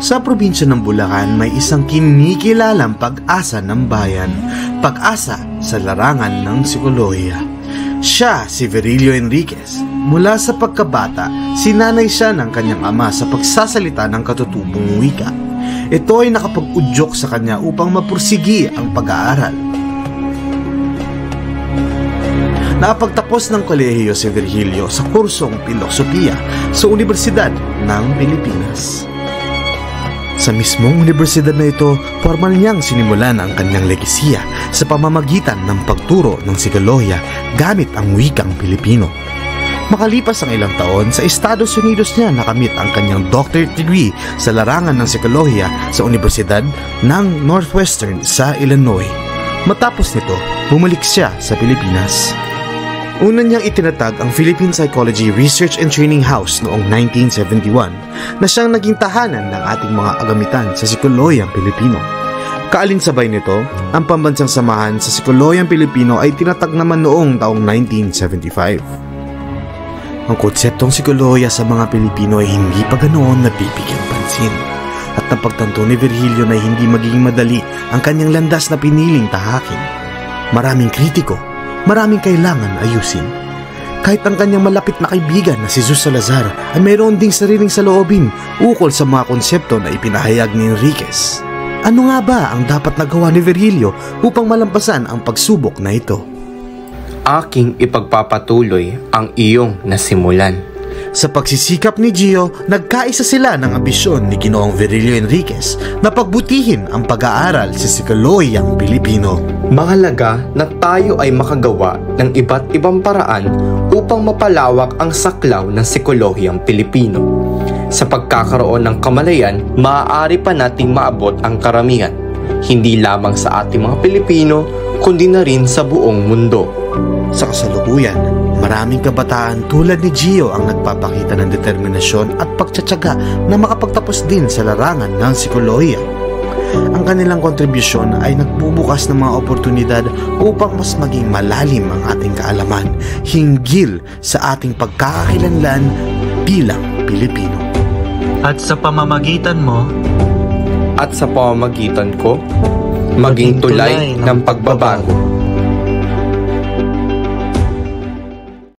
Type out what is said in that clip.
Sa probinsya ng Bulacan may isang kinikilalang pag-asa ng bayan, pag-asa sa larangan ng psikolohiya. Siya si Virilio Enriquez. Mula sa pagkabata, sinanay siya ng kanyang ama sa pagsasalita ng katutubong wika. Ito ay nakapag-udyok sa kanya upang mapursigi ang pag-aaral. Nakapagtapos ng kolehiyo si Virgilio sa kursong Pilosopiya sa Universidad ng Pilipinas. Sa mismong universidad na ito, formal niyang sinimulan ang kanyang legasiya sa pamamagitan ng pagturo ng psikolohiya gamit ang wikang Pilipino. Makalipas ang ilang taon, sa Estados Unidos niya nakamit ang kanyang doctorate degree sa larangan ng psikolohiya sa Universidad ng Northwestern sa Illinois. Matapos nito, bumalik siya sa Pilipinas. Una niyang itinatag ang Philippine Psychology Research and Training House noong 1971 na siyang naging tahanan ng ating mga agamitan sa psikolohiyang Pilipino. Kaalinsabay nito, ang Pambansang Samahan sa Psikolohiyang Pilipino ay tinatag naman noong taong 1975. Ang konseptong psikolohiya sa mga Pilipino ay hindi pa ganoon nabibigyang pansin at napagtanto ni Virgilio na hindi magiging madali ang kanyang landas na piniling tahakin. Maraming kritiko, maraming kailangan ayusin. Kahit ang kanyang malapit na kaibigan na si Jesus Salazar ay mayroon ding sariling saloobin ukol sa mga konsepto na ipinahayag ni Enriquez. Ano nga ba ang dapat nagawa ni Virgilio upang malampasan ang pagsubok na ito? Aking ipagpapatuloy ang iyong nasimulan. Sa pagsisikap ni Gio, nagkaisa sila ng ambisyon ni Ginoong Virilio Enriquez na pagbutihin ang pag-aaral sa psikolohiyang Pilipino. Mahalaga na tayo ay makagawa ng iba't ibang paraan upang mapalawak ang saklaw ng psikolohiyang Pilipino. Sa pagkakaroon ng kamalayan, maaari pa nating maabot ang karamihan, hindi lamang sa ating mga Pilipino, kundi na rin sa buong mundo. Sa kasalukuyan, maraming kabataan tulad ni Gio ang nagpapakita ng determinasyon at pagtsatsaga na makapagtapos din sa larangan ng psikolohiya. Ang kanilang kontribusyon ay nagbubukas ng mga oportunidad upang mas maging malalim ang ating kaalaman hinggil sa ating pagkakakilanlan bilang Pilipino. At sa pamamagitan mo, at sa pamamagitan ko, maging tulay ng pagbabago